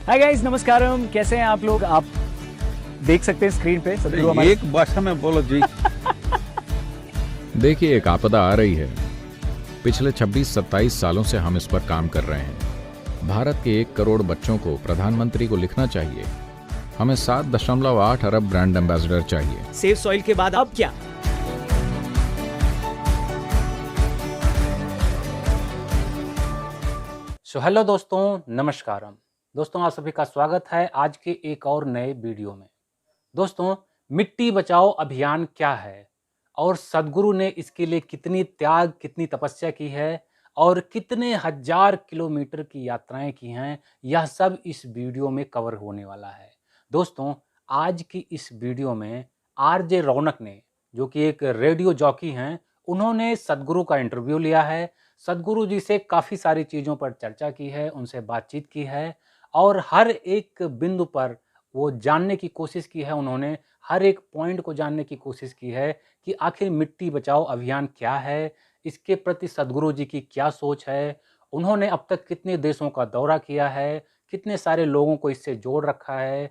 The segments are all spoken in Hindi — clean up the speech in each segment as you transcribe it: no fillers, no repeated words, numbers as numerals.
हाय गाइस, नमस्कारम। कैसे हैं आप लोग? आप देख सकते हैं स्क्रीन पे सदगुरु हमारे। एक भाषा में बोलो जी। देखिए, एक आपदा आ रही है। पिछले 26-27 सालों से हम इस पर काम कर रहे हैं। भारत के 1 करोड़ बच्चों को प्रधानमंत्री को लिखना चाहिए। हमें 7.8 अरब ब्रांड एम्बेसडर चाहिए। सेव सॉइल के बाद अब क्या? हेलो दोस्तों, नमस्कारम। दोस्तों, आप सभी का स्वागत है आज के एक और नए वीडियो में। दोस्तों, मिट्टी बचाओ अभियान क्या है और सदगुरु ने इसके लिए कितनी त्याग, कितनी तपस्या की है और कितने हजार किलोमीटर की यात्राएं की हैं, यह सब इस वीडियो में कवर होने वाला है। दोस्तों, आज की इस वीडियो में आरजे रौनक ने, जो कि एक रेडियो जॉकी हैं, उन्होंने सदगुरु का इंटरव्यू लिया है। सदगुरु जी से काफ़ी सारी चीज़ों पर चर्चा की है, उनसे बातचीत की है और हर एक बिंदु पर वो जानने की कोशिश की है। उन्होंने हर एक पॉइंट को जानने की कोशिश की है कि आखिर मिट्टी बचाओ अभियान क्या है, इसके प्रति सदगुरु जी की क्या सोच है, उन्होंने अब तक कितने देशों का दौरा किया है, कितने सारे लोगों को इससे जोड़ रखा है,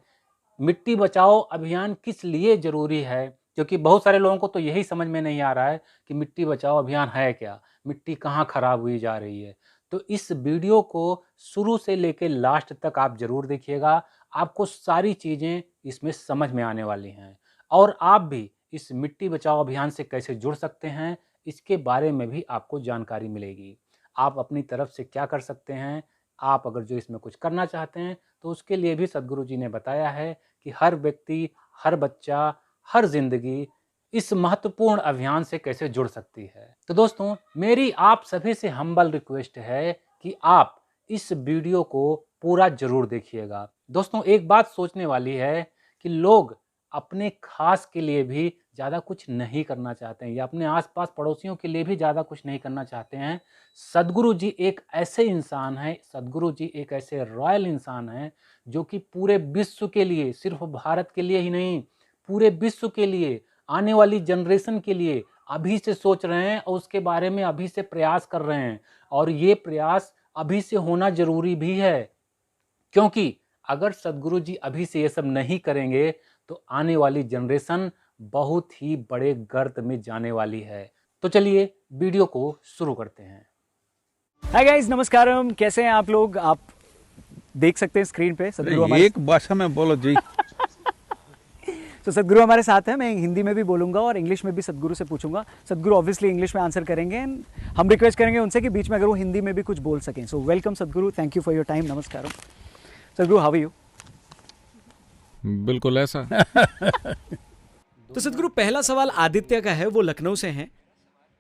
मिट्टी बचाओ अभियान किस लिए ज़रूरी है, क्योंकि बहुत सारे लोगों को तो यही समझ में नहीं आ रहा है कि मिट्टी बचाओ अभियान है क्या, मिट्टी कहाँ खराब हुई जा रही है। तो इस वीडियो को शुरू से लेकर लास्ट तक आप ज़रूर देखिएगा, आपको सारी चीज़ें इसमें समझ में आने वाली हैं और आप भी इस मिट्टी बचाओ अभियान से कैसे जुड़ सकते हैं, इसके बारे में भी आपको जानकारी मिलेगी। आप अपनी तरफ से क्या कर सकते हैं, आप अगर जो इसमें कुछ करना चाहते हैं तो उसके लिए भी सदगुरु जी ने बताया है कि हर व्यक्ति, हर बच्चा, हर जिंदगी इस महत्वपूर्ण अभियान से कैसे जुड़ सकती है। तो दोस्तों, मेरी आप सभी से हम्बल रिक्वेस्ट है कि आप इस वीडियो को पूरा जरूर देखिएगा। दोस्तों, एक बात सोचने वाली है कि लोग अपने खास के लिए भी ज़्यादा कुछ नहीं करना चाहते हैं या अपने आसपास पड़ोसियों के लिए भी ज़्यादा कुछ नहीं करना चाहते हैं। सदगुरु जी एक ऐसे इंसान हैं, सदगुरु जी एक ऐसे रॉयल इंसान हैं जो कि पूरे विश्व के लिए, सिर्फ भारत के लिए ही नहीं, पूरे विश्व के लिए, आने वाली जनरेशन के लिए अभी से सोच रहे हैं और उसके बारे में अभी से प्रयास कर रहे हैं। और ये प्रयास अभी से होना जरूरी भी है, क्योंकि अगर सदगुरु जी अभी से ये सब नहीं करेंगे तो आने वाली जनरेशन बहुत ही बड़े गर्त में जाने वाली है। तो चलिए वीडियो को शुरू करते हैं। हाय गाइस, नमस्कारम। कैसे हैं आप लोग? आप देख सकते हैं स्क्रीन पे सदगुरु हमारे। एक भाषा में बोलो जी। तो सदगुरु हमारे साथ हैं। मैं हिंदी में भी बोलूंगा और इंग्लिश में भी सदगुरु से पूछूंगा। सदगुरु ऑब्वियसली इंग्लिश में आंसर करेंगे। हम रिक्वेस्ट करेंगे उनसे कि बीच में अगर वो हिंदी में भी कुछ बोल सकें। सो वेलकम सदगुरु, thank you for your time. नमस्कार सदगुरु, हाउ आर यू? बिल्कुल ऐसा। तो सदगुरु, पहला सवाल आदित्य का है, वो लखनऊ से हैं।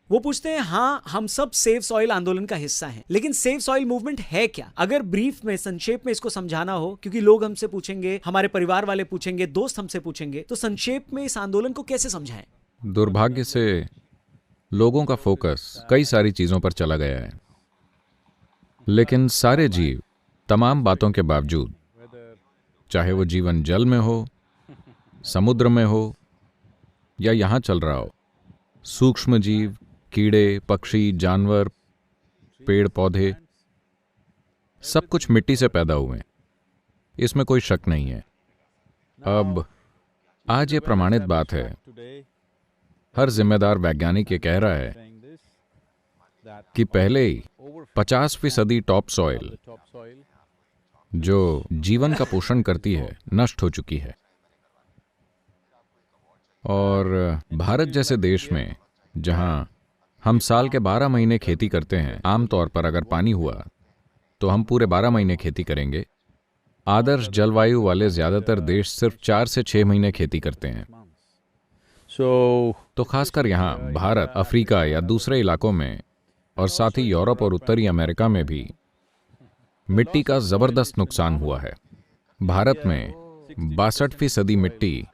वो पूछते हैं, हाँ हम सब सेव सॉइल आंदोलन का हिस्सा हैं, लेकिन सेव सॉइल मूवमेंट है क्या? अगर ब्रीफ में, संक्षेप में इसको समझाना हो, क्योंकि लोग हमसे पूछेंगे, हमारे परिवार वाले पूछेंगे, दोस्त हमसे पूछेंगे, तो संक्षेप में इस आंदोलन को कैसे समझाएं? दुर्भाग्य से लोगों का फोकस कई सारी चीजों पर चला गया है, लेकिन सारे जीव तमाम बातों के बावजूद, चाहे वो जीवन जल में हो, समुद्र में हो या यहां चल रहा हो, सूक्ष्म जीव, कीड़े, पक्षी, जानवर, पेड़ पौधे, सब कुछ मिट्टी से पैदा हुए हैं। इसमें कोई शक नहीं है। अब आज ये प्रमाणित बात है, हर जिम्मेदार वैज्ञानिक ये कह रहा है कि पहले ही 50% टॉप सॉइल, जो जीवन का पोषण करती है, नष्ट हो चुकी है। और भारत जैसे देश में, जहां हम साल के 12 महीने खेती करते हैं, आमतौर पर अगर पानी हुआ तो हम पूरे 12 महीने खेती करेंगे। आदर्श जलवायु वाले ज्यादातर देश सिर्फ 4 से 6 महीने खेती करते हैं। तो खासकर यहाँ भारत, अफ्रीका या दूसरे इलाकों में, और साथ ही यूरोप और उत्तरी अमेरिका में भी मिट्टी का जबरदस्त नुकसान हुआ है। भारत में 62% मिट्टी,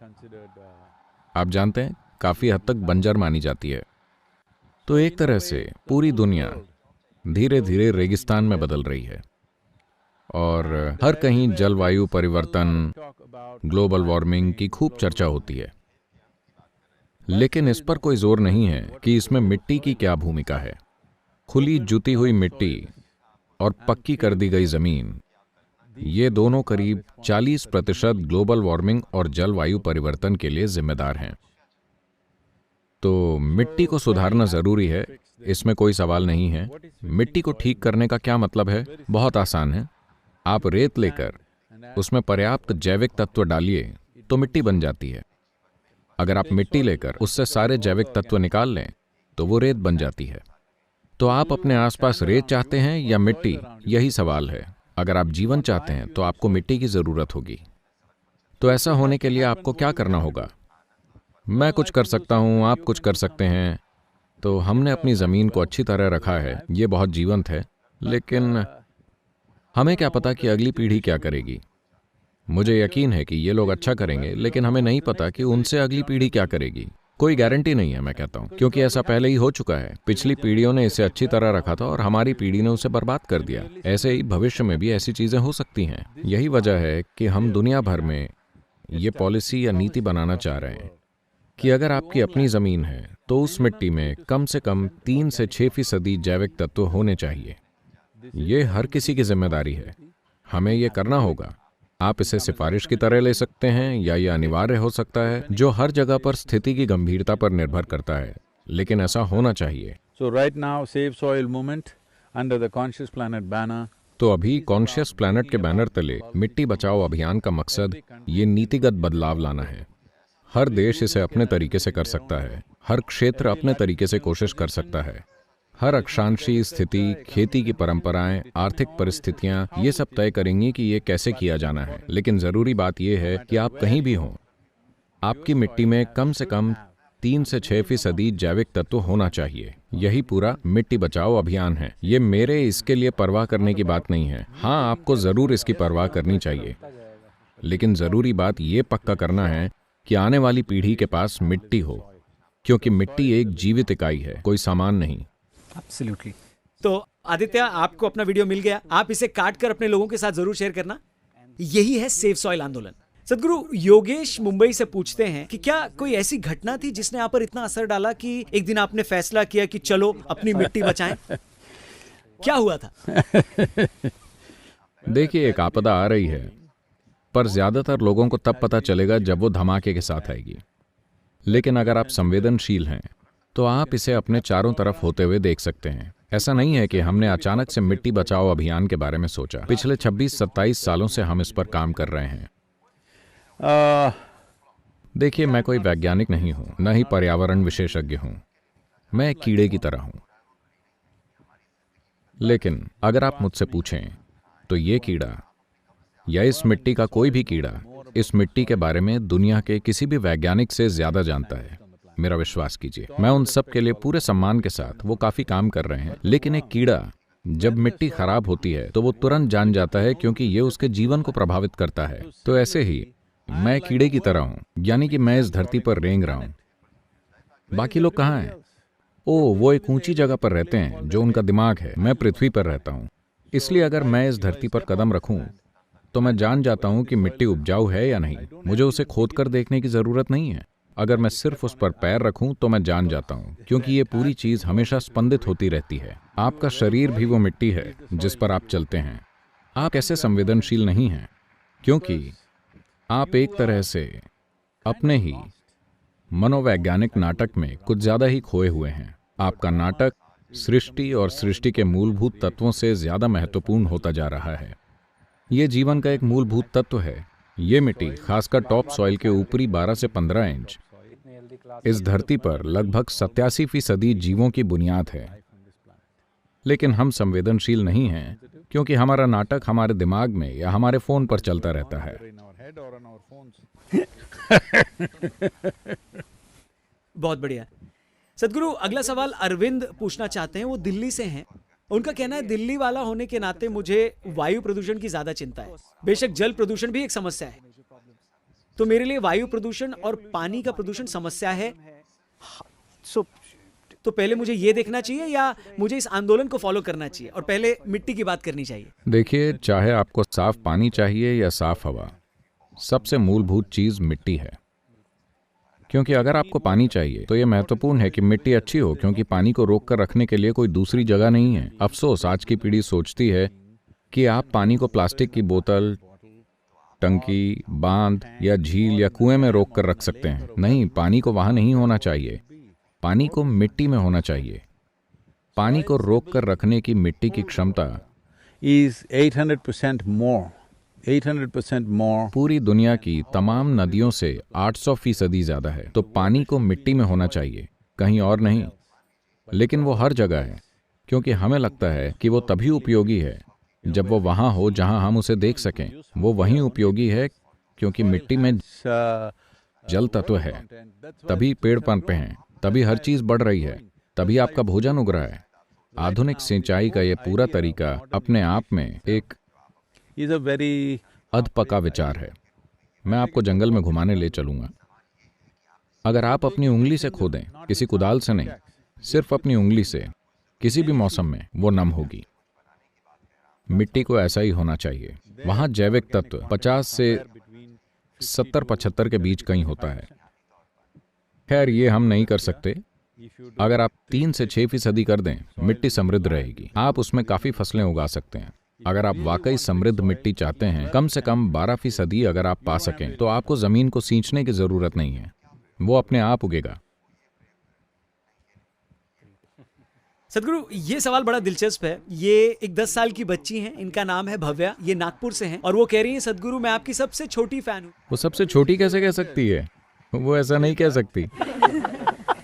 आप जानते हैं, काफी हद तक बंजर मानी जाती है। तो एक तरह से पूरी दुनिया धीरे धीरे रेगिस्तान में बदल रही है और हर कहीं जलवायु परिवर्तन, ग्लोबल वार्मिंग की खूब चर्चा होती है, लेकिन इस पर कोई जोर नहीं है कि इसमें मिट्टी की क्या भूमिका है। खुली जुती हुई मिट्टी और पक्की कर दी गई जमीन ये दोनों करीब 40% ग्लोबल वार्मिंग और जलवायु परिवर्तन के लिए जिम्मेदार हैं। तो मिट्टी को सुधारना जरूरी है, इसमें कोई सवाल नहीं है। मिट्टी को ठीक करने का क्या मतलब है? बहुत आसान है। आप रेत लेकर उसमें पर्याप्त जैविक तत्व डालिए तो मिट्टी बन जाती है। अगर आप मिट्टी लेकर उससे सारे जैविक तत्व निकाल लें तो वो रेत बन जाती है। तो आप अपने आसपास रेत चाहते हैं या मिट्टी? यही सवाल है। अगर आप जीवन चाहते हैं तो आपको मिट्टी की जरूरत होगी। तो ऐसा होने के लिए आपको क्या करना होगा? मैं कुछ कर सकता हूं, आप कुछ कर सकते हैं। तो हमने अपनी जमीन को अच्छी तरह रखा है, ये बहुत जीवंत है, लेकिन हमें क्या पता कि अगली पीढ़ी क्या करेगी। मुझे यकीन है कि ये लोग अच्छा करेंगे, लेकिन हमें नहीं पता कि उनसे अगली पीढ़ी क्या करेगी। कोई गारंटी नहीं है, मैं कहता हूं, क्योंकि ऐसा पहले ही हो चुका है। पिछली पीढ़ियों ने इसे अच्छी तरह रखा था और हमारी पीढ़ी ने उसे बर्बाद कर दिया। ऐसे ही भविष्य में भी ऐसी चीजें हो सकती हैं। यही वजह है कि हम दुनिया भर में ये पॉलिसी या नीति बनाना चाह रहे हैं कि अगर आपकी अपनी जमीन है तो उस मिट्टी में कम से कम 3 से 6% जैविक तत्व होने चाहिए। ये हर किसी की जिम्मेदारी है, हमें ये करना होगा। आप इसे सिफारिश की तरह ले सकते हैं या ये अनिवार्य हो सकता है, जो हर जगह पर स्थिति की गंभीरता पर निर्भर करता है, लेकिन ऐसा होना चाहिए। So right now, Save Soil movement under the Conscious Planet banner. तो अभी कॉन्शियस प्लैनेट के बैनर तले मिट्टी बचाओ अभियान का मकसद ये नीतिगत बदलाव लाना है। हर देश इसे अपने तरीके से कर सकता है, हर क्षेत्र अपने तरीके से कोशिश कर सकता है। हर अक्षांशीय स्थिति, खेती की परंपराएं, आर्थिक परिस्थितियां, ये सब तय करेंगी कि ये कैसे किया जाना है। लेकिन जरूरी बात यह है कि आप कहीं भी हों, आपकी मिट्टी में कम से कम 3 से 6% जैविक तत्व होना चाहिए। यही पूरा मिट्टी बचाओ अभियान है। ये मेरे इसके लिए परवाह करने की बात नहीं है। हाँ, आपको जरूर इसकी परवाह करनी चाहिए, लेकिन जरूरी बात ये पक्का करना है कि आने वाली पीढ़ी के पास मिट्टी हो, क्योंकि मिट्टी एक जीवित इकाई है, कोई सामान नहीं। Absolutely. तो आदित्य, आपको अपना वीडियो मिल गया, आप इसे काट कर अपने लोगों के साथ जरूर शेयर करना। यही है सेव सॉइल आंदोलन। सदगुरु योगेश मुंबई से पूछते हैं कि क्या कोई ऐसी घटना थी जिसने आप पर इतना असर डाला कि एक दिन आपने फैसला किया कि चलो अपनी मिट्टी बचाएं? क्या हुआ था? देखिए, एक आपदा आ रही है, पर ज्यादातर लोगों को तब पता चलेगा जब वो धमाके के साथ आएगी। लेकिन अगर आप संवेदनशील हैं तो आप इसे अपने चारों तरफ होते हुए देख सकते हैं। ऐसा नहीं है कि हमने अचानक से मिट्टी बचाओ अभियान के बारे में सोचा। पिछले 26-27 सालों से हम इस पर काम कर रहे हैं। देखिए, मैं कोई वैज्ञानिक नहीं हूं, न ही पर्यावरण विशेषज्ञ हूं। मैं एक कीड़े की तरह हूं। लेकिन अगर आप मुझसे पूछें तो ये कीड़ा या इस मिट्टी का कोई भी कीड़ा इस मिट्टी के बारे में दुनिया के किसी भी वैज्ञानिक से ज्यादा जानता है। मेरा विश्वास कीजिए। मैं उन सब के लिए पूरे सम्मान के साथ, वो काफी काम कर रहे हैं। लेकिन एक कीड़ा जब मिट्टी खराब होती है तो वो तुरंत जान जाता है, क्योंकि ये उसके जीवन को प्रभावित करता है। तो ऐसे ही मैं कीड़े की तरह हूं, यानी कि मैं इस धरती पर रेंग रहा हूं। बाकी लोग कहाँ हैं? ओ, वो एक ऊंची जगह पर रहते हैं जो उनका दिमाग है। मैं पृथ्वी पर रहता हूं, इसलिए अगर मैं इस धरती पर कदम रखूं तो मैं जान जाता हूं कि मिट्टी उपजाऊ है या नहीं। मुझे उसे खोद कर देखने की जरूरत नहीं है। अगर मैं सिर्फ उस पर पैर रखूं तो मैं जान जाता हूं, क्योंकि ये पूरी चीज हमेशा स्पंदित होती रहती है। आपका शरीर भी वो मिट्टी है जिस पर आप चलते हैं। आप कैसे संवेदनशील नहीं हैं? क्योंकि आप एक तरह से अपने ही मनोवैज्ञानिक नाटक में कुछ ज्यादा ही खोए हुए हैं। आपका नाटक सृष्टि और सृष्टि के मूलभूत तत्वों से ज्यादा महत्वपूर्ण होता जा रहा है। ये जीवन का एक मूलभूत तत्व है। ये मिट्टी, खासकर टॉप सॉइल के ऊपरी 12 से 15 इंच, इस धरती पर लगभग 87% जीवों की बुनियाद है। लेकिन हम संवेदनशील नहीं हैं, क्योंकि हमारा नाटक हमारे दिमाग में या हमारे फोन पर चलता रहता है। बहुत बढ़िया। सदगुरु, अगला सवाल अरविंद पूछना चाहते हैं। वो दिल्ली से हैं। उनका कहना है, दिल्ली वाला होने के नाते मुझे वायु प्रदूषण की ज्यादा चिंता है। बेशक जल प्रदूषण भी एक समस्या है, तो मेरे लिए वायु प्रदूषण और पानी का प्रदूषण समस्या है। So, तो पहले मुझे ये देखना चाहिए या मुझे इस आंदोलन को फॉलो करना चाहिए और पहले मिट्टी की बात करनी चाहिए? देखिए, चाहे आपको साफ पानी चाहिए या साफ हवा, सबसे मूलभूत चीज मिट्टी है। क्योंकि अगर आपको पानी चाहिए तो यह महत्वपूर्ण है कि मिट्टी अच्छी हो, क्योंकि पानी को रोक कर रखने के लिए कोई दूसरी जगह नहीं है। अफसोस, आज की पीढ़ी सोचती है कि आप पानी को प्लास्टिक की बोतल, टंकी, बांध या झील या कुएं में रोक कर रख सकते हैं। नहीं, पानी को वहां नहीं होना चाहिए। पानी को मिट्टी में होना चाहिए। पानी को रोक कर रखने की मिट्टी की क्षमता is 800% more, 800% more. पूरी दुनिया की तमाम नदियों से 800% ज्यादा है। तो पानी को मिट्टी में होना चाहिए, कहीं और नहीं। लेकिन वो हर जगह है, क्योंकि हमें लगता है कि वो तभी उपयोगी है जब वो वहां हो जहां हम उसे देख सकें। वो वहीं उपयोगी है क्योंकि मिट्टी में जल तत्व है, तभी पेड़ पनपे हैं, तभी हर चीज बढ़ रही है, तभी आपका भोजन उग रहा है। आधुनिक सिंचाई का ये पूरा तरीका अपने आप में एक is a very अधपका विचार है। मैं आपको जंगल में घुमाने ले चलूंगा। अगर आप अपनी उंगली से खोदें, किसी कुदाल से नहीं, सिर्फ अपनी उंगली से, किसी भी मौसम में वो नम होगी। मिट्टी को ऐसा ही होना चाहिए। वहां जैविक तत्व 50 से 70-75 के बीच कहीं होता है। खैर, ये हम नहीं कर सकते। अगर आप 3 से 6% कर दें, मिट्टी समृद्ध रहेगी। आप उसमें काफी फसलें उगा सकते हैं। अगर आप वाकई समृद्ध मिट्टी चाहते हैं, कम से कम 12% अगर आप पा सकें, तो आपको जमीन को सींचने की जरूरत नहीं है, वो अपने आप उगेगा। सदगुरु, ये सवाल बड़ा दिलचस्प है। ये एक 10 साल की बच्ची हैं, इनका नाम है भव्या, ये नागपुर से हैं और वो कह रही हैं, सदगुरु मैं आपकी सबसे छोटी फैन हूँ। वो सबसे छोटी कैसे कह सकती है? वो ऐसा नहीं कह सकती।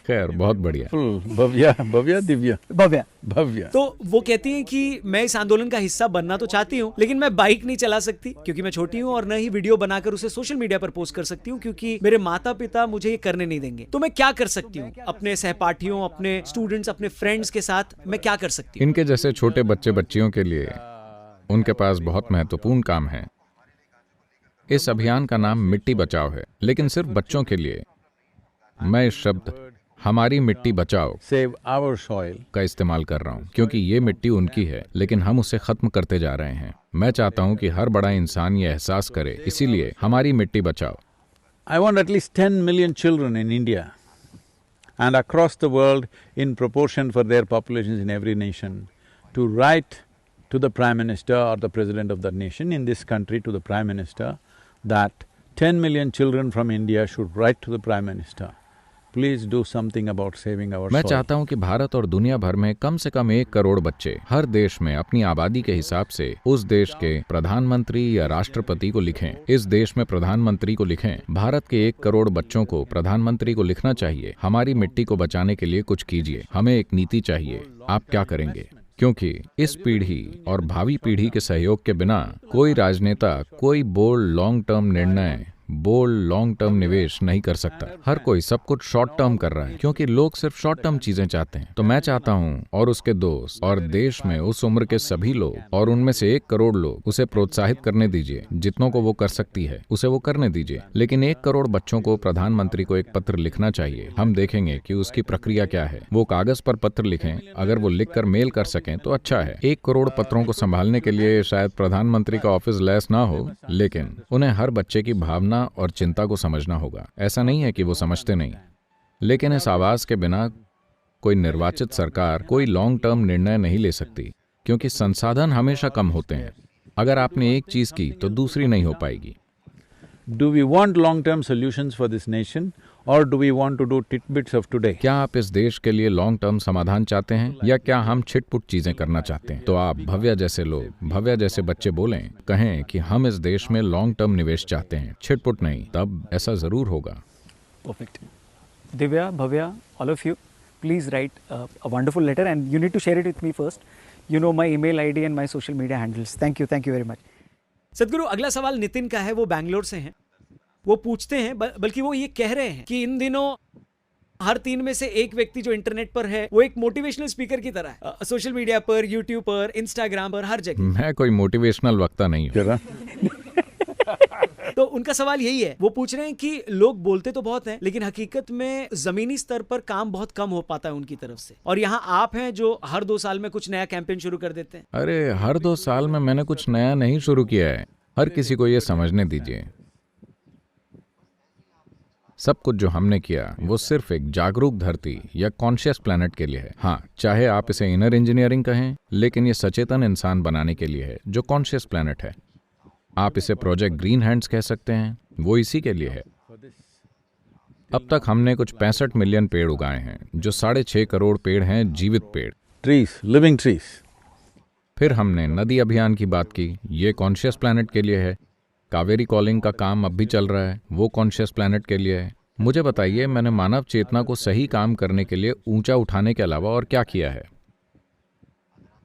खैर, बहुत बढ़िया। भव्या, भव्या, दिव्या, भव्या। भव्या। तो वो कहती हैं कि मैं इस आंदोलन का हिस्सा बनना तो चाहती हूँ, लेकिन मैं बाइक नहीं चला सकती क्योंकि मैं छोटी हूँ, और न ही वीडियो बनाकर उसे सोशल मीडिया पर पोस्ट कर सकती हूँ क्योंकि मेरे माता पिता मुझे ये करने नहीं देंगे। तो मैं क्या कर सकती हूँ? अपने सहपाठियों, अपने स्टूडेंट्स, अपने फ्रेंड्स के साथ मैं क्या कर सकती हूँ? इनके जैसे छोटे बच्चे बच्चियों के लिए उनके पास बहुत महत्वपूर्ण काम है। इस अभियान का नाम मिट्टी बचाओ है, लेकिन सिर्फ बच्चों के लिए मैं इस शब्द हमारी मिट्टी बचाओ Save our soil. का इस्तेमाल कर रहा हूं, क्योंकि ये मिट्टी उनकी है, लेकिन हम उसे खत्म करते जा रहे हैं। मैं चाहता हूं कि हर बड़ा इंसान ये एहसास करे, इसीलिए हमारी मिट्टी बचाओ। I want at least 10 million children in India and across the world in proportion for their populations in every nation to write to the Prime Minister or the President of the nation, in this country to the Prime Minister, that 10 million children from India should write to the Prime Minister, please do something about saving our मैं soil. चाहता हूं कि भारत और दुनिया भर में कम से कम 1 करोड़ बच्चे हर देश में अपनी आबादी के हिसाब से उस देश के प्रधानमंत्री या राष्ट्रपति को लिखें। इस देश में प्रधानमंत्री को लिखें। भारत के 1 करोड़ बच्चों को प्रधानमंत्री को लिखना चाहिए, हमारी मिट्टी को बचाने के लिए कुछ कीजिए, हमें एक नीति चाहिए, आप क्या करेंगे? क्योंकि इस पीढ़ी और भावी पीढ़ी के सहयोग के बिना कोई राजनेता कोई बोल्ड लॉन्ग टर्म निर्णय, बोल्ड लॉन्ग टर्म निवेश नहीं कर सकता। हर कोई सब कुछ शॉर्ट टर्म कर रहा है क्योंकि लोग सिर्फ शॉर्ट टर्म चीजें चाहते हैं। तो मैं चाहता हूं, और उसके दोस्त और देश में उस उम्र के सभी लोग, और उनमें से 1 करोड़ लोग, उसे प्रोत्साहित करने दीजिए। जितनों को वो कर सकती है उसे वो करने दीजिए, लेकिन 1 करोड़ बच्चों को प्रधानमंत्री को एक पत्र लिखना चाहिए। हम देखेंगे कि उसकी प्रक्रिया क्या है। वो कागज पर पत्र लिखें, अगर वो लिखकर मेल कर सकें तो अच्छा है। 1 करोड़ पत्रों को संभालने के लिए शायद प्रधानमंत्री का ऑफिस लैस ना हो, लेकिन उन्हें हर बच्चे की भावना और चिंता को समझना होगा। ऐसा नहीं है कि वो समझते नहीं, लेकिन इस आवाज के बिना कोई निर्वाचित सरकार कोई लॉन्ग टर्म निर्णय नहीं ले सकती, क्योंकि संसाधन हमेशा कम होते हैं। अगर आपने एक चीज की तो दूसरी नहीं हो पाएगी। Do we want long-term solutions for this nation or do we want to do tidbits of today? क्या आप इस देश के लिए लॉन्ग टर्म समाधान चाहते हैं या क्या हम छिटपुट चीजें करना चाहते हैं? तो आप भव्या जैसे लोग, भव्या जैसे बच्चे बोलें, कहें कि हम इस देश में लॉन्ग टर्म निवेश चाहते हैं, छिटपुट नहीं, तब ऐसा जरूर होगा। Perfect. Divya, Bhavya, all of you, please write a wonderful letter and you need to share it with me first. You know my email ID and my social media handles. Thank you very much. सदगुरु, अगला सवाल नितिन का है, वो बैंगलोर से हैं। वो पूछते हैं, बल्कि वो ये कह रहे हैं कि इन दिनों हर 3 में से 1 व्यक्ति जो इंटरनेट पर है वो एक मोटिवेशनल स्पीकर की तरह है। सोशल मीडिया पर, यूट्यूब पर, इंस्टाग्राम पर, हर जगह। मैं कोई मोटिवेशनल वक्ता नहीं हूँ। जरा तो उनका सवाल यही है, वो पूछ रहे हैं कि लोग बोलते तो बहुत हैं, लेकिन हकीकत में जमीनी स्तर पर काम बहुत कम हो पाता है उनकी तरफ से, और यहाँ आप हैं जो हर 2 साल में कुछ नया कैंपेन शुरू कर देते हैं। अरे, हर 2 साल में मैंने कुछ नया नहीं शुरू किया है। हर किसी को ये समझने दीजिए, सब कुछ जो हमने किया वो सिर्फ एक जागरूक धरती या कॉन्शियस प्लैनेट के लिए है। हाँ, चाहे आप इसे इनर इंजीनियरिंग कहें, लेकिन ये सचेतन इंसान बनाने के लिए है जो कॉन्शियस प्लैनेट है। आप इसे प्रोजेक्ट ग्रीन हैंड्स कह सकते हैं, वो इसी के लिए है। अब तक हमने कुछ 65 मिलियन पेड़ उगाए हैं, जो 6.5 करोड़ पेड़ हैं, जीवित पेड़। Trees, living trees. फिर हमने नदी अभियान की बात की, ये कॉन्शियस प्लैनेट के लिए है। कावेरी कॉलिंग का काम अब भी चल रहा है, वो कॉन्शियस प्लैनेट के लिए है। मुझे बताइए, मैंने मानव चेतना को सही काम करने के लिए ऊंचा उठाने के अलावा और क्या किया है?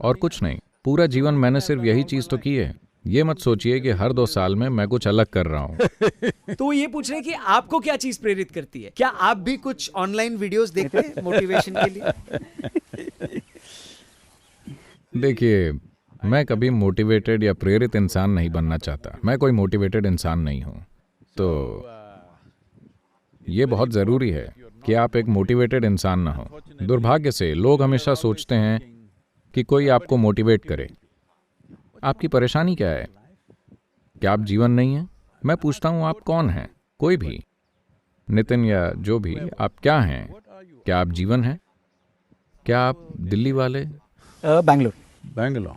और कुछ नहीं। पूरा जीवन मैंने सिर्फ यही चीज तो की है। ये मत सोचिए कि हर 2 साल में मैं कुछ अलग कर रहा हूँ। तो ये पूछ रहे हैं कि आपको क्या चीज प्रेरित करती है? क्या आप भी कुछ ऑनलाइन वीडियोस देखते हैं मोटिवेशन के लिए? देखिए, मैं कभी मोटिवेटेड या प्रेरित इंसान नहीं बनना चाहता। मैं कोई मोटिवेटेड इंसान नहीं हूँ। तो ये बहुत ज़रूरी है कि आप एक मोटिवेटेड इंसान ना हो। दुर्भाग्य से लोग हमेशा सोचते हैं कि कोई आपको मोटिवेट करे। आपकी परेशानी क्या है? क्या आप जीवन नहीं है? मैं पूछता हूँ, आप कौन हैं? कोई भी, नितिन या जो भी, आप क्या हैं? क्या आप जीवन हैं? क्या आप दिल्ली वाले? बैंगलोर। Bangalore.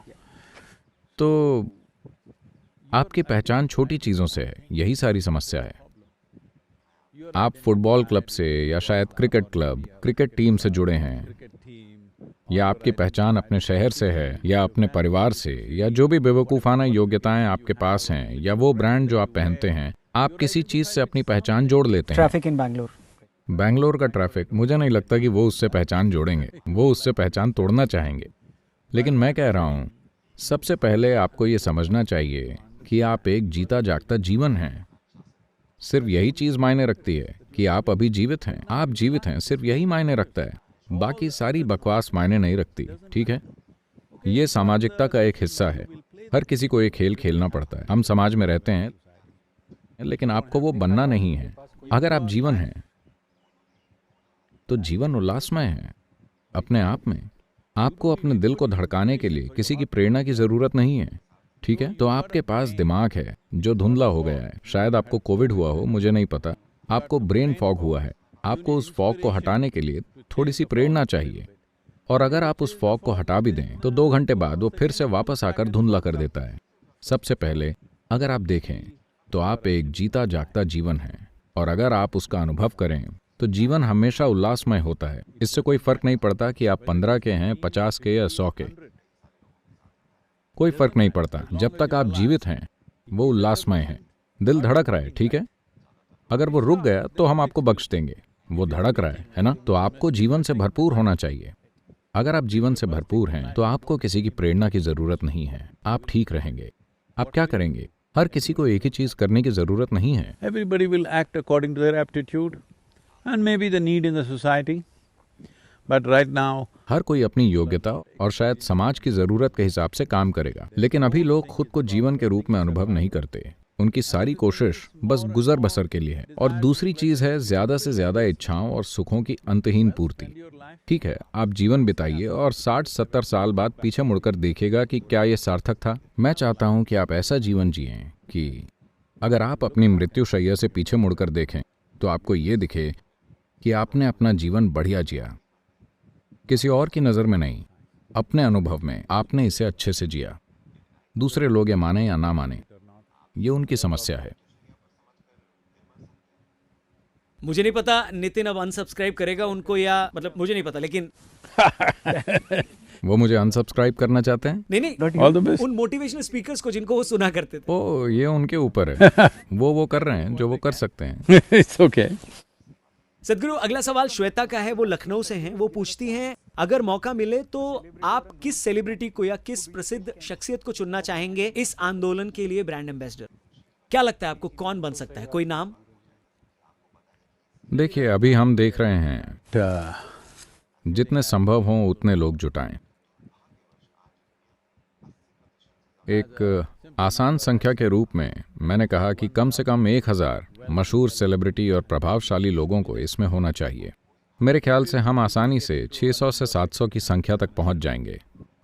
तो आपकी पहचान छोटी चीजों से है, यही सारी समस्या है। आप फुटबॉल क्लब से या शायद क्रिकेट क्लब, क्रिकेट टीम से जुड़े हैं, या आपकी पहचान अपने शहर से है, या अपने परिवार से, या जो भी बेवकूफ़ाना योग्यताएं आपके पास हैं, या वो ब्रांड जो आप पहनते हैं। आप किसी चीज से अपनी पहचान जोड़ लेते हैं। Traffic in Bangalore. बैंगलोर का ट्रैफिक, मुझे नहीं लगता कि वो उससे पहचान जोड़ेंगे, वो उससे पहचान तोड़ना चाहेंगे। लेकिन मैं कह रहा हूं, सबसे पहले आपको ये समझना चाहिए कि आप एक जीता जागता जीवन हैं। सिर्फ यही चीज मायने रखती है कि आप अभी जीवित हैं। आप जीवित हैं, सिर्फ यही मायने रखता है। बाकी सारी बकवास मायने नहीं रखती, ठीक है? ये सामाजिकता का एक हिस्सा है। हर किसी को एक खेल खेलना पड़ता है। हम समाज में रहते हैं, लेकिन आपको वो बनना नहीं है। अगर आप जीवन हैं, तो जीवन उल्लासमय है अपने आप में। आपको अपने दिल को धड़काने के लिए किसी की प्रेरणा की जरूरत नहीं है, ठीक है? तो आपके पास दिमाग है जो धुंधला हो गया है। शायद आपको कोविड हुआ हो, मुझे नहीं पता। आपको ब्रेन फॉग हुआ है। आपको उस फॉग को हटाने के लिए थोड़ी सी प्रेरणा चाहिए। और अगर आप उस फॉग को हटा भी दें, तो 2 घंटे बाद वो फिर से वापस आकर धुंधला कर देता है। सबसे पहले अगर आप देखें, तो आप एक जीता जागता जीवन है, और अगर आप उसका अनुभव करें, तो जीवन हमेशा उल्लासमय होता है। इससे कोई फर्क नहीं पड़ता कि आप 15 के हैं, 50 के या 100 के। कोई फर्क नहीं पड़ता। जब तक आप जीवित हैं, वो उल्लासमय है। दिल धड़क रहा है, ठीक है? अगर वो रुक गया तो हम आपको बख्श देंगे। वो धड़क रहा है ना? तो आपको जीवन से भरपूर होना चाहिए। अगर आप जीवन से भरपूर हैं, तो आपको किसी की प्रेरणा की जरूरत नहीं है। आप ठीक रहेंगे। आप क्या करेंगे? हर किसी को एक ही चीज करने की जरूरत नहीं है। Everybody will act according to their aptitude and maybe the need in the society. But right now, हर कोई अपनी योग्यता और शायद समाज की जरूरत के हिसाब से काम करेगा। लेकिन अभी लोग खुद को जीवन के रूप में अनुभव नहीं करते। उनकी सारी कोशिश बस गुजर बसर के लिए है। और दूसरी चीज है ज्यादा से ज्यादा इच्छाओं और सुखों की अंतहीन पूर्ति। ठीक है, आप जीवन बिताइए और 60-70 साल बाद पीछे मुड़कर देखिएगा कि क्या ये सार्थक था। मैं चाहता हूं कि आप ऐसा जीवन जिएं कि अगर आप अपनी मृत्युशैया से पीछे मुड़कर देखें, तो आपको ये दिखे कि आपने अपना जीवन बढ़िया जिया। किसी और की नज़र में नहीं, अपने अनुभव में आपने इसे अच्छे से जिया। दूसरे लोग ये माने या ना माने, ये उनकी समस्या है। मुझे नहीं पता नितिन अब अनसब्सक्राइब करेगा उनको या मतलब मुझे नहीं पता, लेकिन वो मुझे अनसब्सक्राइब करना चाहते हैं? नहीं all the best. उन मोटिवेशनल स्पीकर्स को जिनको वो सुना करते थे। ओ, ये उनके ऊपर है। वो कर रहे हैं जो वो कर सकते हैं। it's okay. सदगुरु, अगला सवाल श्वेता का है। वो लखनऊ से हैं। वो पूछती हैं, अगर मौका मिले तो आप किस सेलिब्रिटी को या किस प्रसिद्ध शख्सियत को चुनना चाहेंगे इस आंदोलन के लिए ब्रांड एम्बेसडर? क्या लगता है आपको कौन बन सकता है? कोई नाम? देखिए, अभी हम देख रहे हैं, जितने संभव हों उतने लोग जुटाएं। एक आसान संख्या के रूप में मैंने कहा कि कम से कम 1000 मशहूर सेलिब्रिटी और प्रभावशाली लोगों को इसमें होना चाहिए। मेरे ख्याल से हम आसानी से 600 से 700 की संख्या तक पहुंच जाएंगे।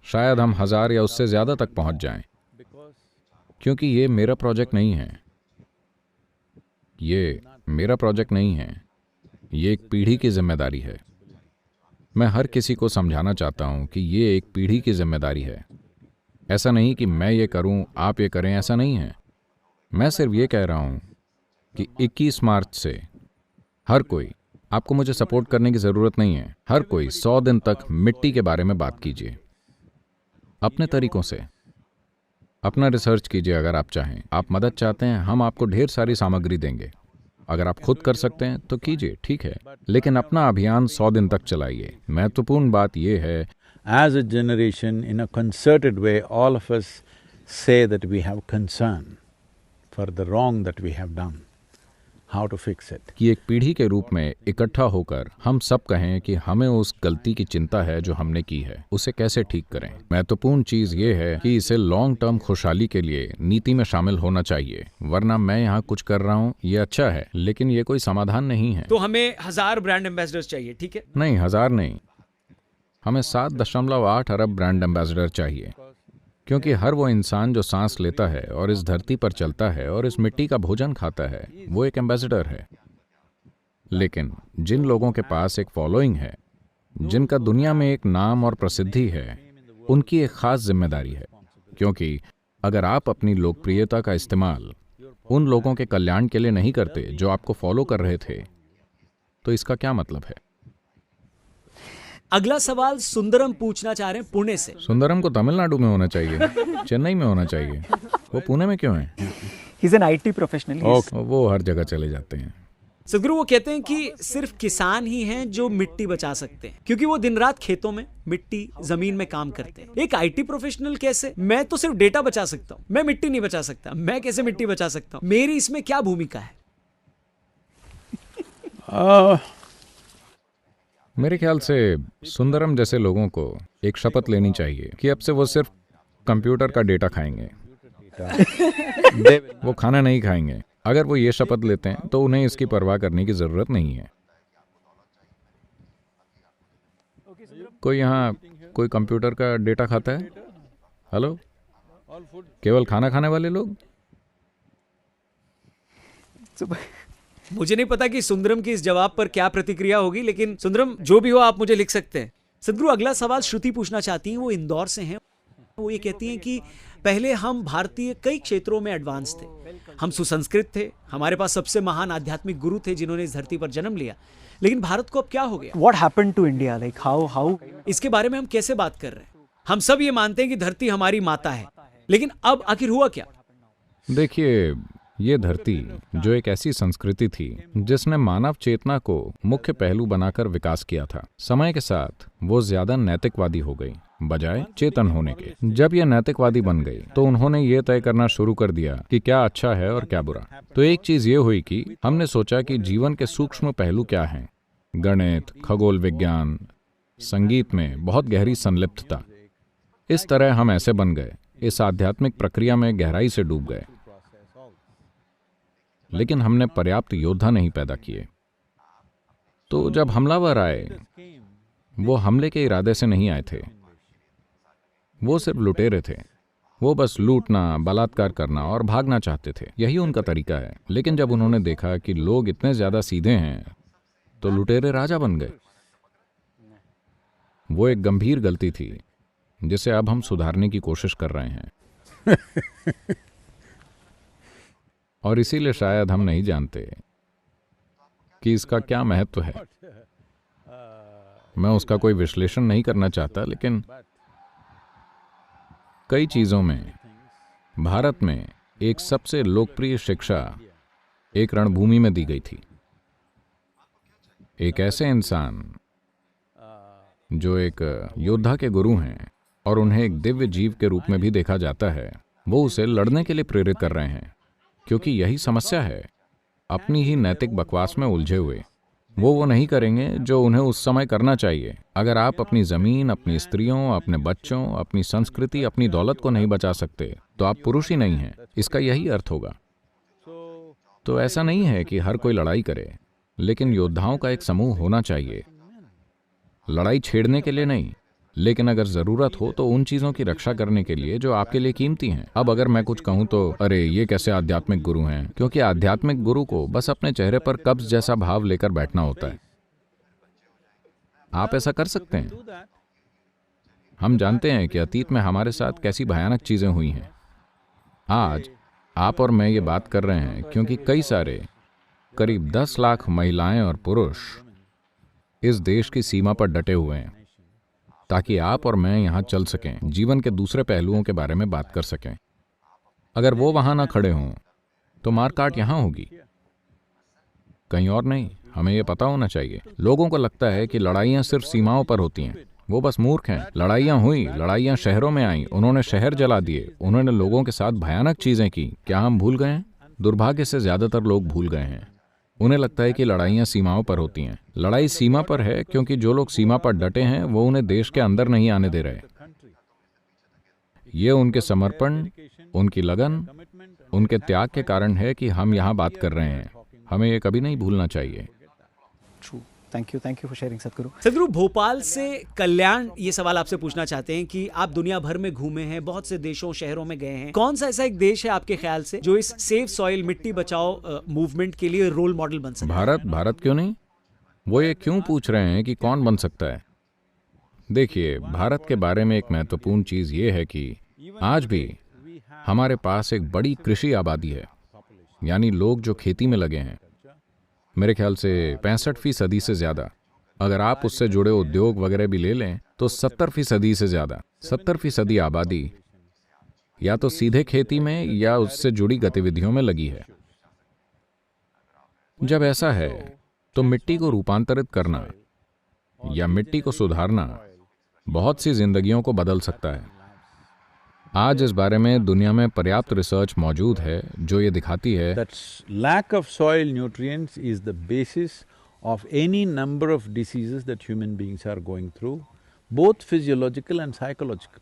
शायद हम 1000 या उससे ज़्यादा तक पहुंच जाएं, क्योंकि ये मेरा प्रोजेक्ट नहीं है। ये मेरा प्रोजेक्ट नहीं है, ये एक पीढ़ी की जिम्मेदारी है। मैं हर किसी को समझाना चाहता हूं कि ये एक पीढ़ी की जिम्मेदारी है। ऐसा नहीं कि मैं ये करूं, आप ये करें, ऐसा नहीं है। मैं सिर्फ ये कह रहा हूं कि 21 मार्च से हर कोई, आपको मुझे सपोर्ट करने की ज़रूरत नहीं है, हर कोई 100 दिन तक मिट्टी के बारे में बात कीजिए, अपने तरीकों से। अपना रिसर्च कीजिए अगर आप चाहें। आप मदद चाहते हैं, हम आपको ढेर सारी सामग्री देंगे। अगर आप खुद कर सकते हैं तो कीजिए, ठीक है, लेकिन अपना अभियान 100 दिन तक चलाइए। महत्वपूर्ण बात यह है, As a generation, in a concerted way, all of us say that we have concern for the wrong that we have done, how to fix it. कि एक पीढ़ी के रूप में इकट्ठा होकर हम सब कहें कि हमें उस गलती की चिंता है जो हमने की है, उसे कैसे ठीक करें। महत्वपूर्ण चीज ये है कि इसे लॉन्ग टर्म खुशहाली के लिए नीति में शामिल होना चाहिए, वरना मैं यहाँ कुछ कर रहा हूँ, ये अच्छा है, लेकिन ये कोई समाधान नहीं है। तो हमें 1000 ब्रांड एम्बेसडर्स चाहिए, ठीक है? नहीं, 1000 नहीं, हमें 7.8 अरब ब्रांड एम्बेसडर चाहिए, क्योंकि हर वो इंसान जो सांस लेता है और इस धरती पर चलता है और इस मिट्टी का भोजन खाता है, वो एक एम्बेसडर है। लेकिन जिन लोगों के पास एक फॉलोइंग है, जिनका दुनिया में एक नाम और प्रसिद्धि है, उनकी एक खास जिम्मेदारी है, क्योंकि अगर आप अपनी लोकप्रियता का इस्तेमाल उन लोगों के कल्याण के लिए नहीं करते जो आपको फॉलो कर रहे थे, तो इसका क्या मतलब है। अगला सवाल सुंदरम पूछना चाह रहे हैं पुणे से। सुंदरम को तमिलनाडु में होना चाहिए, चेन्नई में होना चाहिए, वो पुणे में क्यों है? He's an IT professional. वो हर जगह चले जाते हैं। सदगुरु, वो कहते हैं कि सिर्फ किसान ही हैं जो मिट्टी बचा सकते हैं, क्योंकि वो दिन रात खेतों में मिट्टी जमीन में काम करते हैं। एक IT प्रोफेशनल कैसे? मैं तो सिर्फ डेटा बचा सकता हूँ, मैं मिट्टी नहीं बचा सकता। मैं कैसे मिट्टी बचा सकता हूँ? मेरी इसमें क्या भूमिका है? मेरे ख्याल से सुंदरम जैसे लोगों को एक शपथ लेनी चाहिए कि अब से वो सिर्फ कंप्यूटर का डेटा खाएंगे, वो खाना नहीं खाएंगे। अगर वो ये शपथ लेते हैं तो उन्हें इसकी परवाह करने की जरूरत नहीं है। कोई यहाँ कोई कंप्यूटर का डेटा खाता है? हेलो, केवल खाना खाने वाले लोग? मुझे नहीं पता कि सुंदरम की इस जवाब पर क्या प्रतिक्रिया होगी, लेकिन सुंदरम जो भी हो आप मुझे लिख सकते हैं। सदगुरु, अगला सवाल श्रुति पूछना चाहती हैं, वो इंदौर से हैं। वो ये कहती हैं कि पहले हम भारतीय कई क्षेत्रों में एडवांस थे, हम सुसंस्कृत थे, हमारे पास सबसे महान आध्यात्मिक गुरु थे जिन्होंने इस धरती पर जन्म लिया, लेकिन भारत को अब क्या हो गया? What happened to India? Like how? इसके बारे में हम कैसे बात कर रहे हैं? हम सब ये मानते हैं कि धरती हमारी माता है, लेकिन अब आखिर हुआ क्या? देखिए, ये धरती जो एक ऐसी संस्कृति थी जिसने मानव चेतना को मुख्य पहलू बनाकर विकास किया था, समय के साथ वो ज्यादा नैतिकवादी हो गई बजाय चेतन होने के। जब ये नैतिकवादी बन गई तो उन्होंने ये तय करना शुरू कर दिया कि क्या अच्छा है और क्या बुरा। तो एक चीज ये हुई कि हमने सोचा कि जीवन के सूक्ष्म पहलू क्या हैं। गणित, खगोल विज्ञान, संगीत में बहुत गहरी संलिप्तता। इस तरह हम ऐसे बन गए, इस आध्यात्मिक प्रक्रिया में गहराई से डूब गए, लेकिन हमने पर्याप्त योद्धा नहीं पैदा किए। तो जब हमलावर आए, वो हमले के इरादे से नहीं आए थे, वो सिर्फ लुटेरे थे। वो बस लूटना, बलात्कार करना और भागना चाहते थे, यही उनका तरीका है। लेकिन जब उन्होंने देखा कि लोग इतने ज्यादा सीधे हैं, तो लुटेरे राजा बन गए। वो एक गंभीर गलती थी जिसे अब हम सुधारने की कोशिश कर रहे हैं। और इसीलिए शायद हम नहीं जानते कि इसका क्या महत्व है। मैं उसका कोई विश्लेषण नहीं करना चाहता, लेकिन कई चीजों में भारत में एक सबसे लोकप्रिय शिक्षा एक रणभूमि में दी गई थी। एक ऐसे इंसान जो एक योद्धा के गुरु हैं और उन्हें एक दिव्य जीव के रूप में भी देखा जाता है, वो उसे लड़ने के लिए प्रेरित कर रहे हैं, क्योंकि यही समस्या है, अपनी ही नैतिक बकवास में उलझे हुए। वो नहीं करेंगे जो उन्हें उस समय करना चाहिए। अगर आप अपनी जमीन, अपनी स्त्रियों, अपने बच्चों, अपनी संस्कृति, अपनी दौलत को नहीं बचा सकते, तो आप पुरुष ही नहीं हैं। इसका यही अर्थ होगा। तो ऐसा नहीं है कि हर कोई लड़ाई करे, लेकिन योद्धाओं का एक समूह होना चाहिए, लड़ाई छेड़ने के लिए नहीं, लेकिन अगर जरूरत हो तो उन चीजों की रक्षा करने के लिए जो आपके लिए कीमती हैं। अब अगर मैं कुछ कहूं तो अरे ये कैसे आध्यात्मिक गुरु हैं, क्योंकि आध्यात्मिक गुरु को बस अपने चेहरे पर कब्ज जैसा भाव लेकर बैठना होता है। आप ऐसा कर सकते हैं? हम जानते हैं कि अतीत में हमारे साथ कैसी भयानक चीजें हुई हैं। आज आप और मैं ये बात कर रहे हैं क्योंकि कई सारे करीब 10 लाख महिलाएं और पुरुष इस देश की सीमा पर डटे हुए हैं ताकि आप और मैं यहाँ चल सकें, जीवन के दूसरे पहलुओं के बारे में बात कर सकें। अगर वो वहां ना खड़े हों तो मारकाट यहां होगी, कहीं और नहीं। हमें ये पता होना चाहिए। लोगों को लगता है कि लड़ाइयाँ सिर्फ सीमाओं पर होती हैं। वो बस मूर्ख हैं। लड़ाइयाँ हुई, लड़ाइयाँ शहरों में आईं, उन्होंने शहर जला दिए, उन्होंने लोगों के साथ भयानक चीजें की। क्या हम भूल गए हैं? दुर्भाग्य से ज्यादातर लोग भूल गए हैं। उन्हें लगता है कि लड़ाइयाँ सीमाओं पर होती हैं। लड़ाई सीमा पर है क्योंकि जो लोग सीमा पर डटे हैं वो उन्हें देश के अंदर नहीं आने दे रहे। ये उनके समर्पण, उनकी लगन, उनके त्याग के कारण है कि हम यहाँ बात कर रहे हैं। हमें ये कभी नहीं भूलना चाहिए। True. Thank you for sharing सदगुरु। सदगुरु, भोपाल से कल्याण ये सवाल आपसे पूछना चाहते हैं कि आप दुनिया भर में घूमे हैं, बहुत से देशों शहरों में गए हैं। कौन सा ऐसा एक देश है आपके ख्याल से जो इस सेफ सॉइल मिट्टी बचाओ मूवमेंट के लिए रोल मॉडल बन सके? भारत क्यों नहीं? वो ये क्यों पूछ रहे हैं कि कौन बन सकता है? देखिए, भारत के बारे में एक महत्वपूर्ण चीज ये है कि आज भी हमारे पास एक बड़ी कृषि आबादी है, यानी लोग जो खेती में लगे हैं। मेरे ख्याल से 65% से ज्यादा। अगर आप उससे जुड़े उद्योग वगैरह भी ले लें तो 70% से ज्यादा, 70% आबादी या तो सीधे खेती में या उससे जुड़ी गतिविधियों में लगी है। जब ऐसा है तो मिट्टी को रूपांतरित करना या मिट्टी को सुधारना बहुत सी जिंदगियों को बदल सकता है। आज इस बारे में दुनिया में पर्याप्त रिसर्च मौजूद है जो ये दिखाती है that lack of soil nutrients is the basis of any number of diseases that human beings are going through, both physiological and psychological.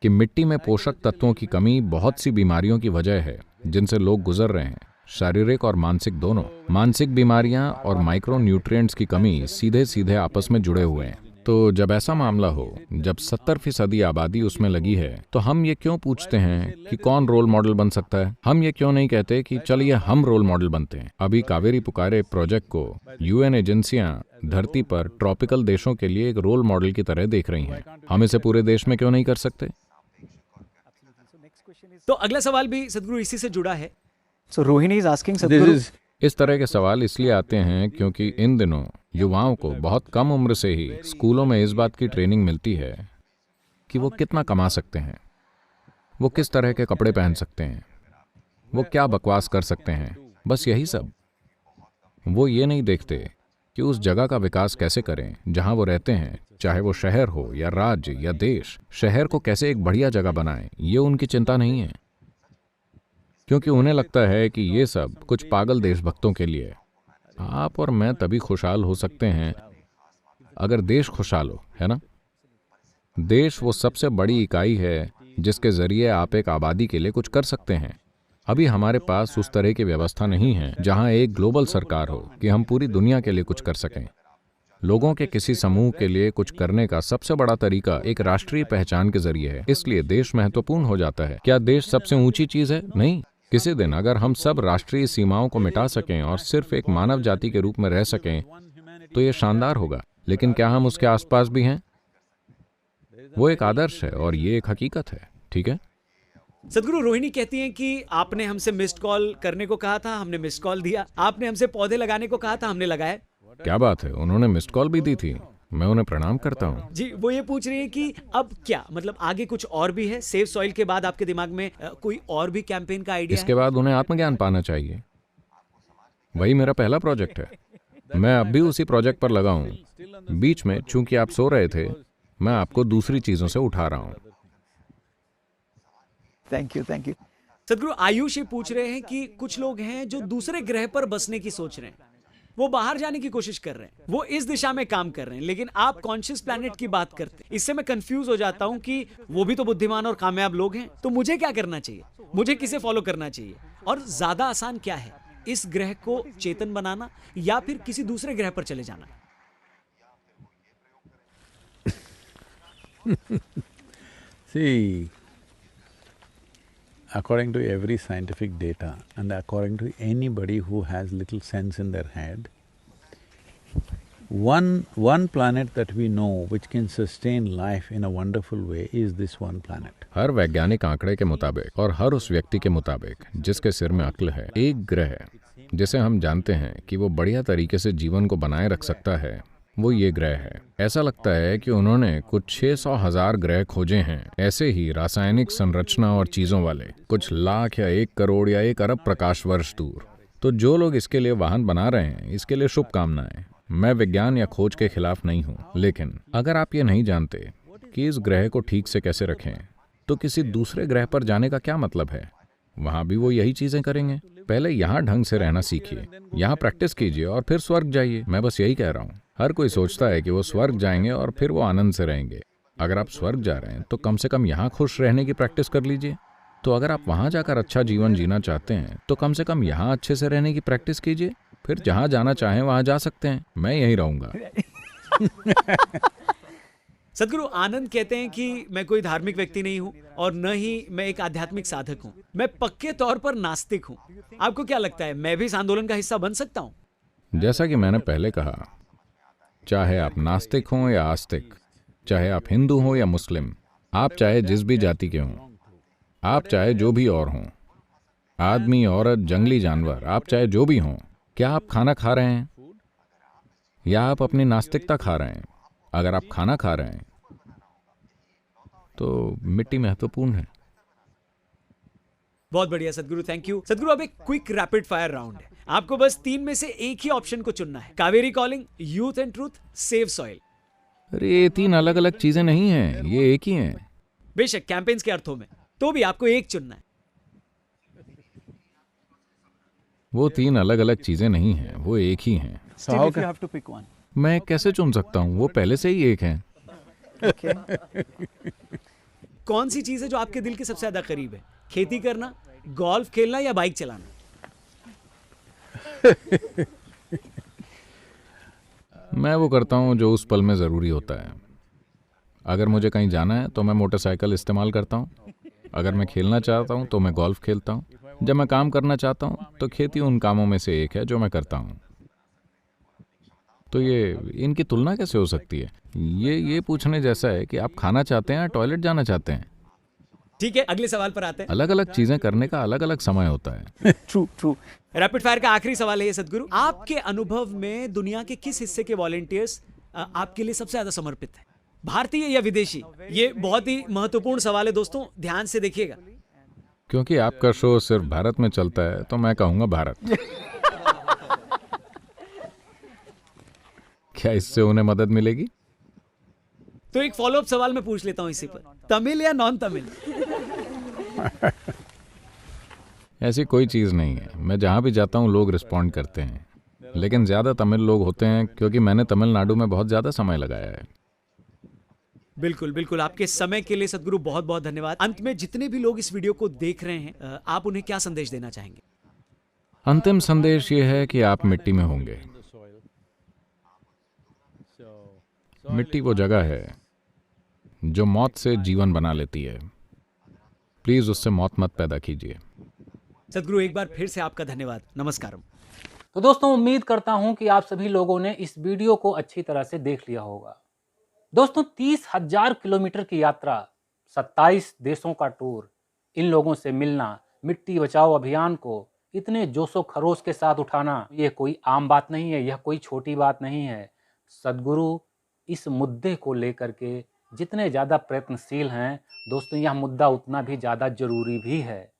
कि मिट्टी में पोषक तत्वों की कमी बहुत सी बीमारियों की वजह है जिनसे लोग गुजर रहे हैं, शारीरिक और मानसिक दोनों। मानसिक बीमारियां और माइक्रो न्यूट्रिएंट्स की कमी सीधे सीधे आपस में जुड़े हुए हैं। तो जब ऐसा मामला हो, जब 70% आबादी उसमें लगी है, तो हम ये क्यों पूछते हैं कि कौन रोल मॉडल बन सकता है? हम ये क्यों नहीं कहते कि चलिए हम रोल मॉडल बनते हैं? अभी कावेरी पुकारे प्रोजेक्ट को यूएन एजेंसियां धरती पर ट्रॉपिकल देशों के लिए एक रोल मॉडल की तरह देख रही हैं। हम इसे पूरे देश में क्यों नहीं कर सकते? तो अगला सवाल भी सदगुरु इसी से जुड़ा है। सो रोहिणी इज आस्किंग This सदगुरु, is इस तरह के सवाल इसलिए आते हैं क्योंकि इन दिनों युवाओं को बहुत कम उम्र से ही स्कूलों में इस बात की ट्रेनिंग मिलती है कि वो कितना कमा सकते हैं, वो किस तरह के कपड़े पहन सकते हैं, वो क्या बकवास कर सकते हैं, बस यही सब। वो ये नहीं देखते कि उस जगह का विकास कैसे करें जहां वो रहते हैं, चाहे वो शहर हो या राज्य या देश। शहर को कैसे एक बढ़िया जगह बनाएं, ये उनकी चिंता नहीं है, क्योंकि उन्हें लगता है कि ये सब कुछ पागल देशभक्तों के लिए है। आप और मैं तभी खुशहाल हो सकते हैं अगर देश खुशहाल हो, है ना? देश वो सबसे बड़ी इकाई है जिसके जरिए आप एक आबादी के लिए कुछ कर सकते हैं। अभी हमारे पास उस तरह की व्यवस्था नहीं है जहां एक ग्लोबल सरकार हो कि हम पूरी दुनिया के लिए कुछ कर सकें। लोगों के किसी समूह के लिए कुछ करने का सबसे बड़ा तरीका एक राष्ट्रीय पहचान के जरिए है। इसलिए देश महत्वपूर्ण हो जाता है। क्या देश सबसे ऊंची चीज है? नहीं। किसी दिन अगर हम सब राष्ट्रीय सीमाओं को मिटा सकें और सिर्फ एक मानव जाति के रूप में रह सकें तो ये शानदार होगा। लेकिन क्या हम उसके आसपास भी हैं? वो एक आदर्श है और ये एक हकीकत है, ठीक है? सदगुरु, रोहिणी कहती हैं कि आपने हमसे मिस्ड कॉल करने को कहा था, हमने मिस्ड कॉल दिया। आपने हमसे पौधे लगाने को कहा था, हमने लगाए। क्या बात है, उन्होंने मिस्ड कॉल भी दी थी। मैं उन्हें प्रणाम करता हूँ। जी, वो ये पूछ रही हैं कि अब क्या मतलब आगे कुछ और भी है? सेफ सॉइल के बाद आपके दिमाग में कोई और भी कैंपेन का आइडिया इसके बाद उन्हें आत्मज्ञान पाना चाहिए। वही मेरा पहला प्रोजेक्ट है। मैं अब भी उसी प्रोजेक्ट पर लगा हूँ। बीच में चूंकि आप सो रहे थे, मैं आपको दूसरी चीजों से उठा रहा हूँ। थैंक यू सदगुरु, आयुष ये पूछ रहे हैं कि कुछ लोग हैं जो दूसरे ग्रह पर बसने की सोच रहे हैं, वो बाहर जाने की कोशिश कर रहे हैं, वो इस दिशा में काम कर रहे हैं, लेकिन आप कॉन्शियस प्लैनेट की बात करते हैं। इससे मैं कंफ्यूज हो जाता हूं कि वो भी तो बुद्धिमान और कामयाब लोग हैं, तो मुझे क्या करना चाहिए? मुझे किसे फॉलो करना चाहिए? और ज्यादा आसान क्या है, इस ग्रह को चेतन बनाना या फिर किसी दूसरे ग्रह पर चले जाना? See, according to every scientific data and according to anybody who has little sense in their head, One planet that we know which can sustain life in a wonderful way is this one planet. हर वैज्ञानिक आंकड़े के मुताबिक और हर उस व्यक्ति के मुताबिक जिसके सिर में अक्ल है, एक ग्रह जिसे हम जानते हैं कि वो बढ़िया तरीके से जीवन को बनाए रख सकता है, वो ये ग्रह है। ऐसा लगता है कि उन्होंने कुछ 600,000 ग्रह खोजे हैं, ऐसे ही रासायनिक संरचना और चीजों वाले, कुछ लाख या 1 करोड़ या 1 अरब प्रकाश वर्ष दूर। तो जो लोग इसके लिए वाहन बना रहे हैं, इसके लिए शुभकामनाएं। मैं विज्ञान या खोज के खिलाफ नहीं हूं, लेकिन अगर आप ये नहीं जानते कि इस ग्रह को ठीक से कैसे रखें, तो किसी दूसरे ग्रह पर जाने का क्या मतलब है? वहां भी वो यही चीजें करेंगे। पहले यहाँ ढंग से रहना सीखिए, यहाँ प्रैक्टिस कीजिए और फिर स्वर्ग जाइए। मैं बस यही कह रहा हूँ। हर कोई सोचता है कि वो स्वर्ग जाएंगे और फिर वो आनंद से रहेंगे। अगर आप स्वर्ग जा रहे हैं तो कम से कम यहाँ खुश रहने की प्रैक्टिस कर लीजिए। तो अगर आप वहाँ जाकर अच्छा जीवन जीना चाहते हैं तो कम से कम यहाँ अच्छे से रहने की प्रैक्टिस कीजिए। फिर जहाँ जाना चाहें वहाँ जा सकते हैं। मैं यहीं रहूँगा। सदगुरु, आनंद कहते हैं कि मैं कोई धार्मिक व्यक्ति नहीं हूं और न ही मैं एक आध्यात्मिक साधक हूं। मैं पक्के तौर पर नास्तिक हूं। आपको क्या लगता है, मैं भी इस आंदोलन का हिस्सा बन सकता हूं? जैसा कि मैंने पहले कहा, चाहे आप नास्तिक हों या आस्तिक, चाहे आप हिंदू हों या मुस्लिम, आप चाहे जिस भी जाति के हों, आप चाहे जो भी और हों, आदमी, औरत, जंगली जानवर, आप चाहे जो भी हों, क्या आप खाना खा रहे हैं या आप अपनी नास्तिकता खा रहे हैं? अगर आप खाना खा रहे हैं तो मिट्टी महत्वपूर्ण है। बहुत बढ़िया सदगुरु, थैंक यू। सदगुरु, अब एक क्विक रैपिड फायर राउंड है। आपको बस 3 में से एक ही ऑप्शन को चुनना है। Kaveri calling, youth and truth, save soil. अरे ये 3 अलग अलग चीजें नहीं हैं, ये एक ही हैं। बेशक कैंपेन्स के अर्थों में, तो भी आपको एक चुनना है। वो 3 अलग अलग चीजें नहीं हैं, वो एक ही हैं। Still, if you have to pick one. मैं कैसे चुन सकता हूँ? वो पहले से ही एक हैं। कौन सी चीज है जो आपके दिल के सबसे ज्यादा करीब है? खेती करना, गोल्फ खेलना या बाइक चलाना? मैं वो करता हूँ जो उस पल में ज़रूरी होता है। अगर मुझे कहीं जाना है तो मैं मोटरसाइकिल इस्तेमाल करता हूँ। अगर मैं खेलना चाहता हूँ तो मैं गोल्फ खेलता हूँ। जब मैं काम करना चाहता हूँ तो खेती उन कामों में से एक है जो मैं करता हूँ। तो ये इनकी तुलना कैसे हो सकती है? ये पूछने जैसा है कि आप खाना चाहते हैं या टॉयलेट जाना चाहते हैं। ठीक है, अगले सवाल पर आते हैं। अलग अलग चीज़ें करने का अलग अलग समय होता है। True. रैपिड फायर का आखिरी सवाल है ये सदगुरु, आपके अनुभव में दुनिया के किस हिस्से के वॉलंटियर्स आपके लिए सबसे ज्यादा समर्पित है? भारतीय या विदेशी? ये बहुत ही महत्वपूर्ण सवाल है दोस्तों, ध्यान से देखिएगा। क्योंकि आपका शो सिर्फ भारत में चलता है तो मैं कहूँगा भारत। क्या इससे उन्हें मदद मिलेगी? तो एक फॉलोअप सवाल मैं पूछ लेता हूं इसी पर, तमिल या नॉन तमिल? ऐसी कोई चीज़ नहीं है। मैं जहाँ भी जाता हूँ लोग रिस्पॉन्ड करते हैं, लेकिन ज़्यादा तमिल लोग होते हैं क्योंकि मैंने तमिलनाडु में बहुत ज़्यादा समय लगाया है। बिल्कुल बिल्कुल, आपके समय के लिए सदगुरु बहुत बहुत धन्यवाद। अंत में जितने भी लोग इस वीडियो को देख रहे हैं, आप उन्हें क्या संदेश देना चाहेंगे? अंतिम संदेश ये है कि आप मिट्टी में होंगे। मिट्टी वो जगह है जो मौत से जीवन बना लेती है। प्लीज उससे मौत मत पैदा कीजिए। सदगुरु, एक बार फिर से आपका धन्यवाद। नमस्कारम। तो दोस्तों, उम्मीद करता हूं कि आप सभी लोगों ने इस वीडियो को अच्छी तरह से देख लिया होगा। दोस्तों, 30,000 किलोमीटर की यात्रा, 27 देशों का टूर, इन लोगों से मिलना, मिट्टी बचाओ अभियान को इतने जोशो खरोश के साथ उठाना, ये कोई आम बात नहीं है, यह कोई छोटी बात नहीं है। सदगुरु इस मुद्दे को लेकर के जितने ज़्यादा प्रयत्नशील हैं दोस्तों, यह मुद्दा उतना भी ज़्यादा जरूरी भी है।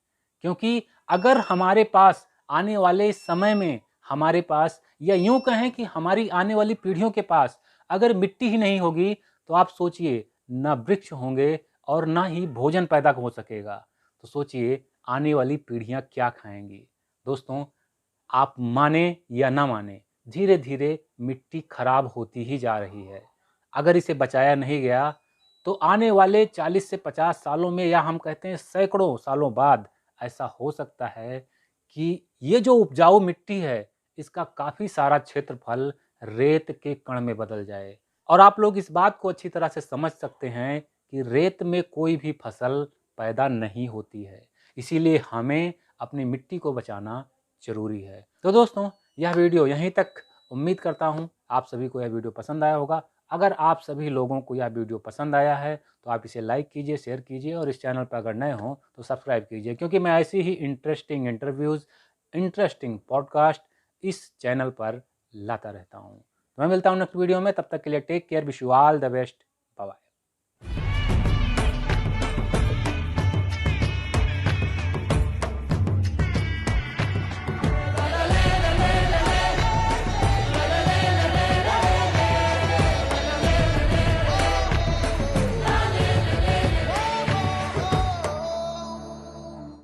क्योंकि अगर हमारे पास आने वाले समय में, हमारे पास, या यूं कहें कि हमारी आने वाली पीढ़ियों के पास अगर मिट्टी ही नहीं होगी, तो आप सोचिए, ना वृक्ष होंगे और ना ही भोजन पैदा हो सकेगा। तो सोचिए आने वाली पीढ़ियां क्या खाएंगी। दोस्तों, आप माने या ना माने, धीरे धीरे मिट्टी खराब होती ही जा रही है। अगर इसे बचाया नहीं गया तो आने वाले 40 से 50 सालों में, या हम कहते हैं सैकड़ों सालों बाद, ऐसा हो सकता है कि ये जो उपजाऊ मिट्टी है, इसका काफ़ी सारा क्षेत्रफल रेत के कण में बदल जाए। और आप लोग इस बात को अच्छी तरह से समझ सकते हैं कि रेत में कोई भी फसल पैदा नहीं होती है। इसीलिए हमें अपनी मिट्टी को बचाना जरूरी है। तो दोस्तों, यह वीडियो यहीं तक। उम्मीद करता हूँ आप सभी को यह वीडियो पसंद आया होगा। अगर आप सभी लोगों को यह वीडियो पसंद आया है तो आप इसे लाइक कीजिए, शेयर कीजिए और इस चैनल पर अगर नए हों तो सब्सक्राइब कीजिए, क्योंकि मैं ऐसी ही इंटरेस्टिंग इंटरव्यूज़, इंटरेस्टिंग पॉडकास्ट इस चैनल पर लाता रहता हूँ। तो मैं मिलता हूँ नेक्स्ट वीडियो में, तब तक के लिए take care, wish you all the best.